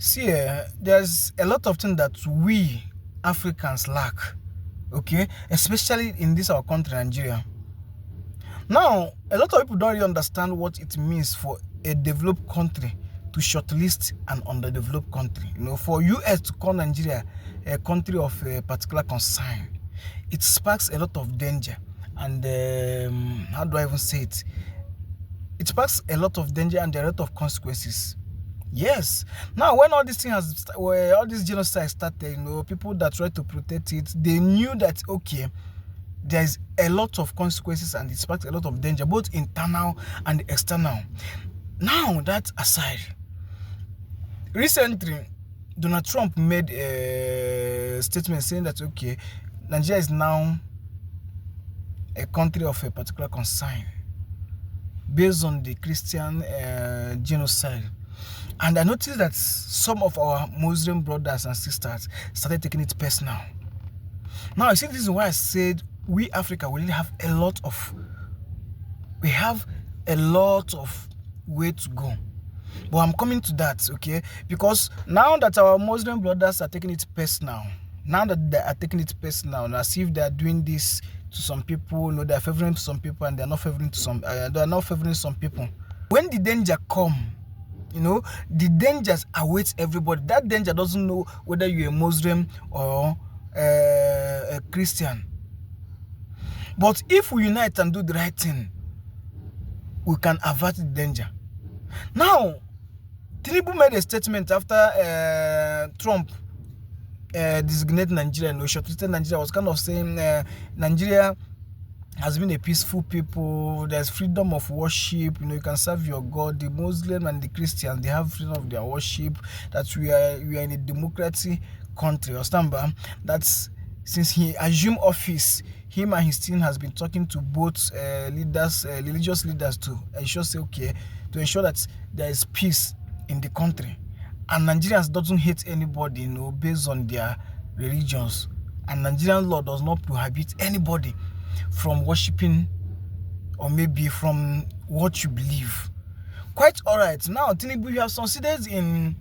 See, there's a lot of things that we Africans lack, okay, especially in this our country, Nigeria. Now, a lot of people don't really understand what it means for a developed country to shortlist an underdeveloped country. For US to call Nigeria a country of a particular concern, it sparks a lot of danger. And how do I even say it? It sparks a lot of danger and there are a lot of consequences. Yes. Now, when all this genocide started, people that tried to protect it, they knew that okay, there's a lot of consequences and it sparks a lot of danger, both internal and external. Now, that aside, recently, Donald Trump made a statement saying that okay, Nigeria is now a country of a particular concern based on the Christian genocide. And I noticed that some of our Muslim brothers and sisters started taking it personal. Now, I see this is why I said we Africa we have a lot of way to go. But I'm coming to that, okay? Because now that our Muslim brothers are taking it personal, as if they are doing this to some people, they are favoring to some people and they are not favoring some people. When the danger come, the dangers await everybody. That danger doesn't know whether you're a Muslim or a Christian. But if we unite and do the right thing, we can avert the danger. Now, Tinubu made a statement after Trump designated Nigeria, shortlisted Nigeria, was kind of saying Nigeria has been a peaceful people. There's freedom of worship. You can serve your God. The Muslim and the Christians, they have freedom of their worship. That we are in a democratic country. That's since he assumed office, him and his team has been talking to both religious leaders to ensure that there is peace in the country. And Nigerians doesn't hate anybody, based on their religions. And Nigerian law does not prohibit anybody from worshiping or maybe from what you believe. Quite all right. Now, Tinubu, you have succeeded in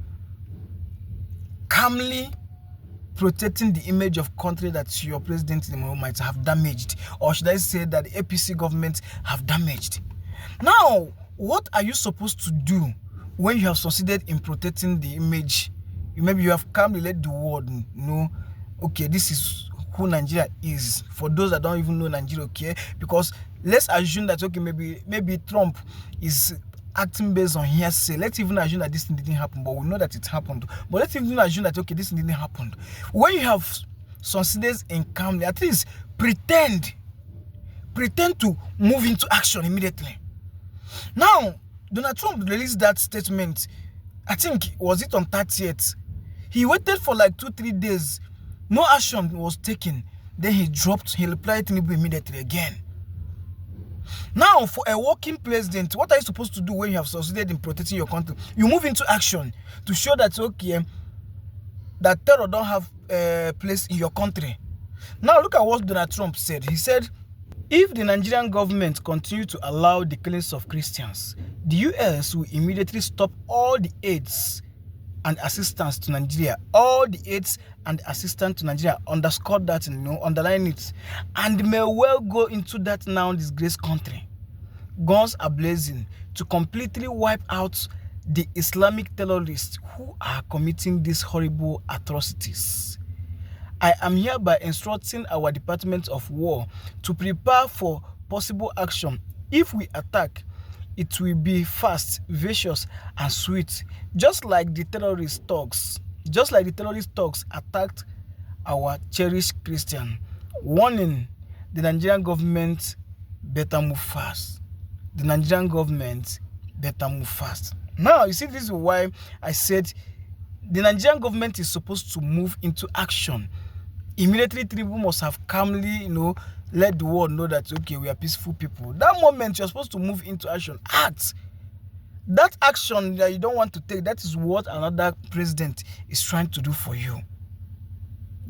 calmly protecting the image of country that your president might have damaged, or should I say that the APC government have damaged. Now, what are you supposed to do when you have succeeded in protecting the image? Maybe you have calmly let the world know, okay, this is who Nigeria is. For those that don't even know Nigeria, okay, because let's assume that okay, maybe Trump is acting based on hearsay. Let's even assume that this thing didn't happen, but we know that it happened. But let's even assume that okay, this thing didn't happen. When you have succeeded in calmly, at least pretend to move into action immediately. Now, Donald Trump released that statement, I think, was it on 30th? He waited for like 2-3 days. No action was taken. Then he replied to Tinubu immediately again. Now, for a working president, what are you supposed to do when you have succeeded in protecting your country? You move into action to show that, okay, that terror don't have a place in your country. Now, look at what Donald Trump said. He said, if the Nigerian government continue to allow the killings of Christians, the US will immediately stop all the aids and assistance to Nigeria. All the aids and assistance to Nigeria. Underscore that, underline it. And may well go into that now disgraced country. Guns are blazing to completely wipe out the Islamic terrorists who are committing these horrible atrocities. I am hereby instructing our Department of War to prepare for possible action. If we attack, it will be fast, vicious, and sweet, just like the terrorist thugs attacked our cherished Christian. Warning: the Nigerian government better move fast. Now, you see, this is why I said the Nigerian government is supposed to move into action. Immediately, Tinubu must have calmly, let the world know that, okay, we are peaceful people. That moment, you're supposed to move into action. Act. That action that you don't want to take, that is what another president is trying to do for you.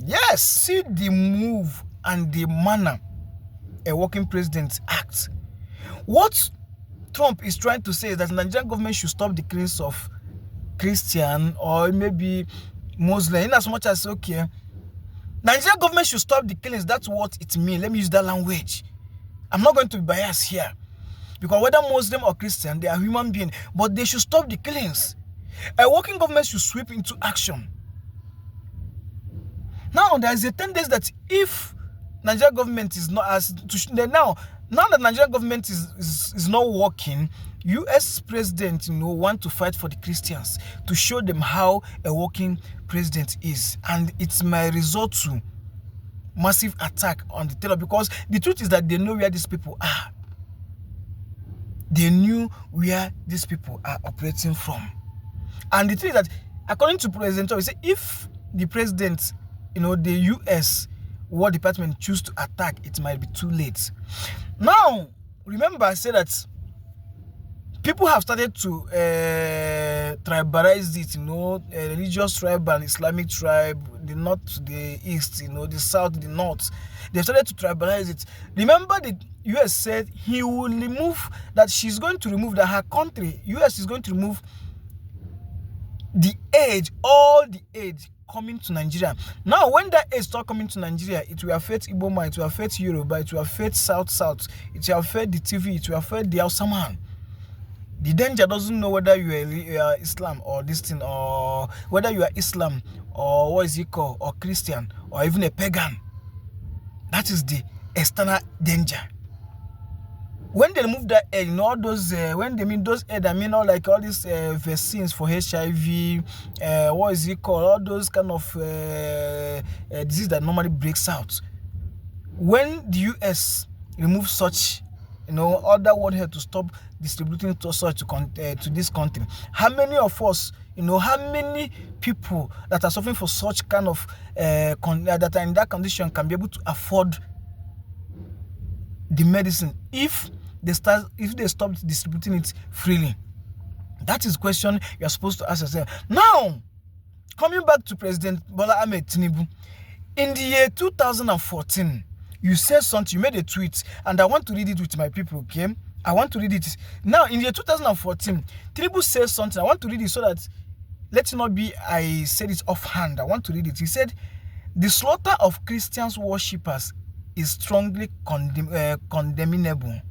Yes, see the move and the manner a working president acts. What Trump is trying to say is that the Nigerian government should stop the killings of Christian or maybe Muslim, in as much as, okay, Nigerian government should stop the killings. That's what it means. Let me use that language. I'm not going to be biased here. Because whether Muslim or Christian, they are human beings. But they should stop the killings. A working government should sweep into action. Now, there is a tendency that if Nigerian government is not as... Now that Nigerian government is not working, US president, want to fight for the Christians to show them how a working president is. And it might result to massive attack on the terror, because the truth is that they know where these people are. They knew where these people are operating from. And the thing is that, according to President Trump, he said if the president, the US War Department choose to attack, it might be too late. Now, remember I said that people have started to tribalize it, religious tribe and Islamic tribe, the north to the east, the south to the north. They've started to tribalize it. Remember the US said he will remove, that she's going to remove, that her country, US is going to remove the aid, all the aid coming to Nigeria. Now, when that aid start coming to Nigeria, it will affect Igbo, it will affect Yoruba, it will affect South, it will affect the TV, it will affect the Hausa man. The danger doesn't know whether you are Islam or this thing, or whether you are Islam or what is it called, or Christian, or even a pagan. That is the external danger. When they remove that aid, all those, when they mean those aid, I mean all these vaccines for HIV, what is it called, all those kind of disease that normally breaks out. When the US remove such, other world had to stop distributing to such to this country, how many of us, how many people that are suffering for such kind of that are in that condition can be able to afford the medicine if they stop distributing it freely? That is the question you are supposed to ask yourself. Now, coming back to President Bola Ahmed Tinubu, in the year 2014, you said something, you made a tweet, and I want to read it with my people, okay? I want to read it. Now, in the year 2014, Tinubu said something. I want to read it so that, let it not be I said it offhand. I want to read it. He said, the slaughter of Christians worshippers is strongly condemnable. You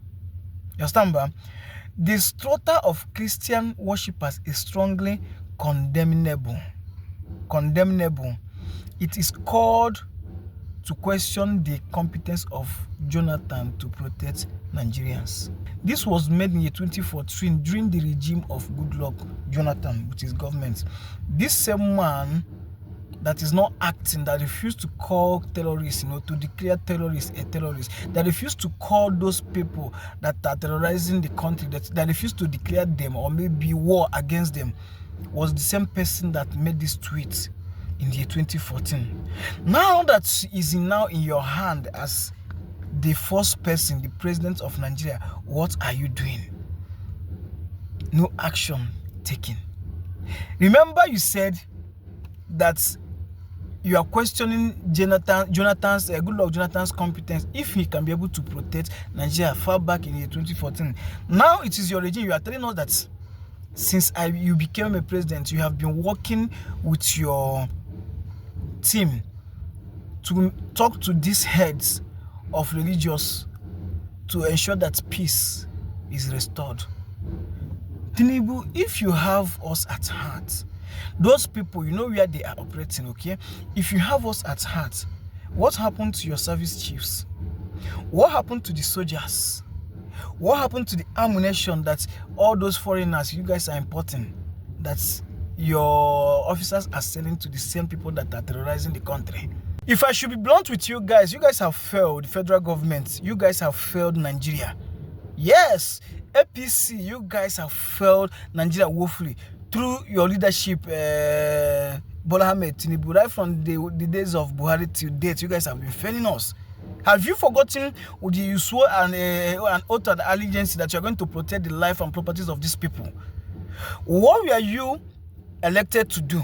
understand, ba? The slaughter of Christian worshippers is strongly condemnable. It is called to question the competence of Jonathan to protect Nigerians. This was made in 2014 during the regime of Goodluck Jonathan with his government. This same man that is not acting, that refused to call terrorists, to declare terrorists a terrorist, that refused to call those people that are terrorizing the country, that refused to declare them or maybe war against them, was the same person that made this tweet in the year 2014. Now that is now in your hand as the first person, the president of Nigeria, what are you doing? No action taken. Remember, you said that you are questioning Jonathan's Goodluck Jonathan's competence if he can be able to protect Nigeria far back in the year 2014. Now it is your regime. You are telling us that since you became a president, you have been working with your team to talk to these heads of religious to ensure that peace is restored. Tinubu, if you have us at heart, those people, you know where they are operating, okay? If you have us at heart, what happened to your service chiefs? What happened to the soldiers? What happened to the ammunition that all those foreigners you guys are importing, that your officers are selling to the same people that are terrorizing the country? If I should be blunt with you guys have failed the federal government. You guys have failed Nigeria. Yes, APC, you guys have failed Nigeria woefully through your leadership, Bola Ahmed Tinubu. Right from the days of Buhari till date, you guys have been failing us. Have you forgotten you swore an oath and allegiance that you are going to protect the life and properties of these people? What were you elected to do?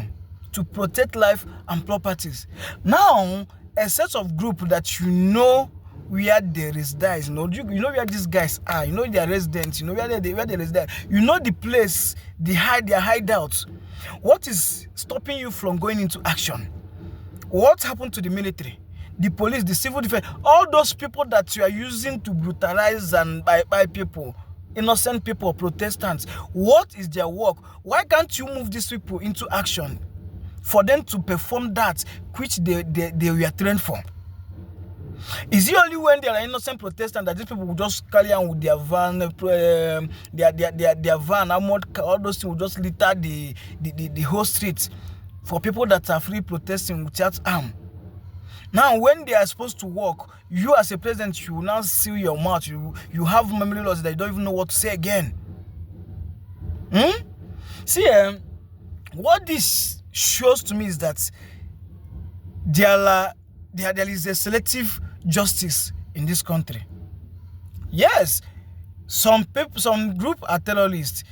To protect life and properties. Now, a set of group that you know where there is guys, you know where these guys are, you know their residents, you know where they reside, you know the place, their hideouts. What is stopping you from going into action? What happened to the military, the police, the civil defense, all those people that you are using to brutalize and by people, innocent people, Protestants? What is their work? Why can't you move these people into action for them to perform that which they were trained for? Is it only when there are innocent Protestants that these people will just carry on with their van, their van, armored, all those things will just litter the whole street for people that are free protesting without arm? Now, when they are supposed to work, you as a president, you will now seal your mouth. You have memory loss that you don't even know what to say again. See, what this shows to me is that there is a selective justice in this country. Yes, some group are terrorists,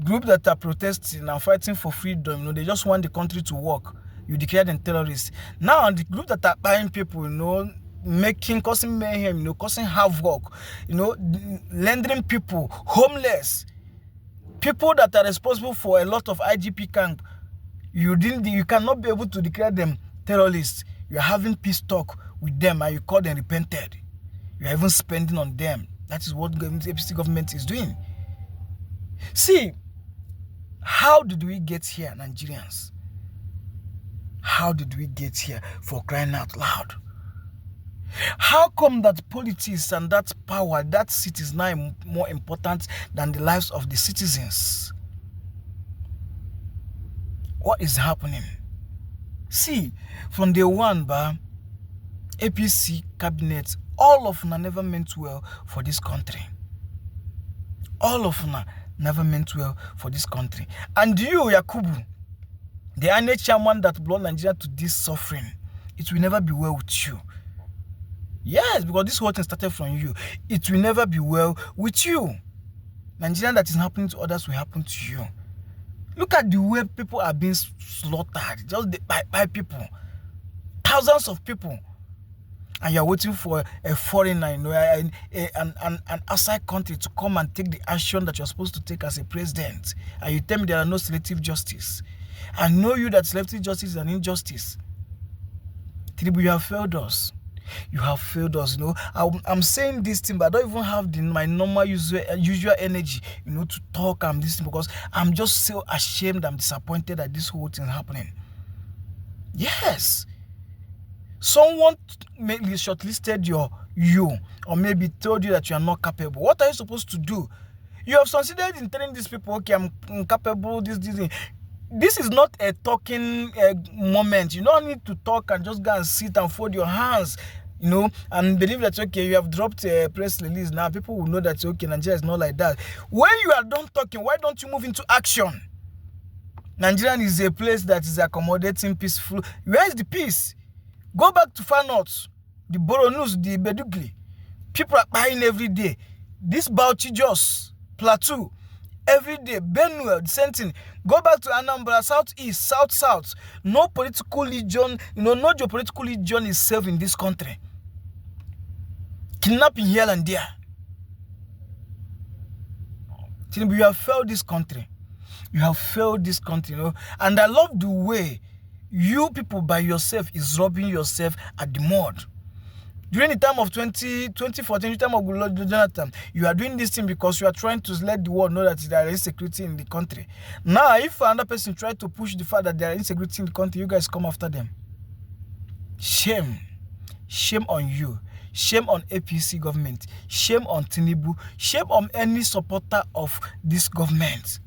group that are protesting and fighting for freedom. You know, they just want the country to work. You declare them terrorists. Now, the group that are buying people, you know, causing mayhem, you know, causing havoc, you know, rendering people homeless, people that are responsible for a lot of IGP camp, you cannot be able to declare them terrorists. You are having peace talk with them and you call them repented. You are even spending on them. That is what the APC government is doing. See, how did we get here, Nigerians? How did we get here, for crying out loud? How come that politics and that power, that seat is now more important than the lives of the citizens? What is happening? See, from day one, APC cabinet, all of them never meant well for this country. All of them never meant well for this country. And you, Yakubu, the only chairman that brought Nigeria to this suffering, it will never be well with you. Yes, because this whole thing started from you. It will never be well with you. Nigeria that is happening to others will happen to you. Look at the way people are being slaughtered, just by people. Thousands of people. And you're waiting for a foreigner, you know, an outside country to come and take the action that you're supposed to take as a president. And you tell me there are no selective justice. I know you that selective justice is an injustice. Tinubu, you have failed us. You have failed us, you know. I'm saying this thing, but I don't even have my normal usual energy, you know, to talk and this thing, because I'm just so ashamed. I'm disappointed that this whole thing is happening. Yes. Someone maybe shortlisted you, or maybe told you that you are not capable. What are you supposed to do? You have succeeded in telling these people, okay, I'm incapable, this. This is not a talking moment. You don't need to talk and just go and sit and fold your hands, you know, and believe that, okay, you have dropped a press release. Now people will know that, okay, Nigeria is not like that. When you are done talking, why don't you move into action? Nigeria is a place that is accommodating, peaceful. Where is the peace? Go back to far north, the Boronus, the Bedugli. People are buying every day. This Bauchi Jos, Plateau, every day. Benue, the same thing. Go back to Anambra, southeast, south. No political region, you know, no geopolitical region is safe in this country. Kidnapping here and there. You have failed this country. You have failed this country, you know. And I love the way you people by yourself is rubbing yourself at the mud. During the time of 2014, the time of Jonathan, you are doing this thing because you are trying to let the world know that there is insecurity in the country. Now, if another person tries to push the fact that there is insecurity in the country, you guys come after them. Shame. Shame on you. Shame on APC government. Shame on Tinubu. Shame on any supporter of this government.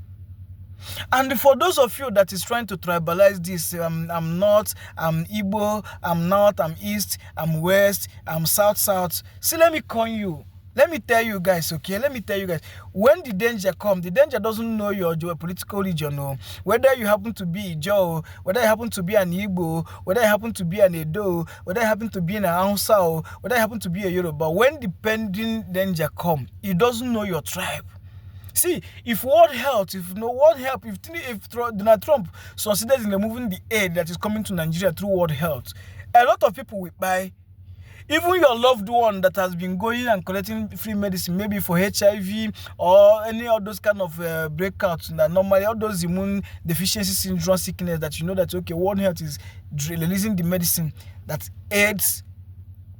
And for those of you that is trying to tribalize this, I'm North, I'm Igbo, I'm North, I'm East, I'm West, I'm South. See, let me call you. Let me tell you guys, okay? Let me tell you guys. When the danger comes, the danger doesn't know your political region, no. Whether you happen to be Ijo, whether you happen to be an Igbo, whether you happen to be an Edo, whether you happen to be an Hausa, whether you happen to be a Yoruba, when the pending danger comes, it doesn't know your tribe. See, if World Health, if Donald Trump succeeded in removing the aid that is coming to Nigeria through World Health, a lot of people will buy. Even your loved one that has been going and collecting free medicine, maybe for HIV or any of those kind of breakouts, that normally all those immune deficiency syndrome sickness that you know that, okay, World Health is releasing the medicine that aids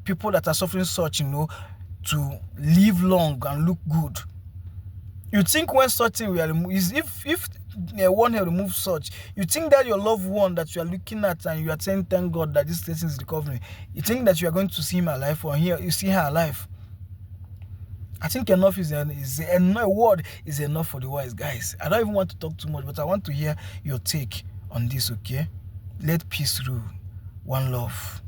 people that are suffering such, you know, to live long and look good. You think when such thing we are is if One Health removes such, you think that your loved one that you are looking at and you are saying thank God that this person is recovering, you think that you are going to see him alive or here you see her alive. I think enough is a word is enough for the wise, guys. I don't even want to talk too much, but I want to hear your take on this. Okay, let peace rule. One love.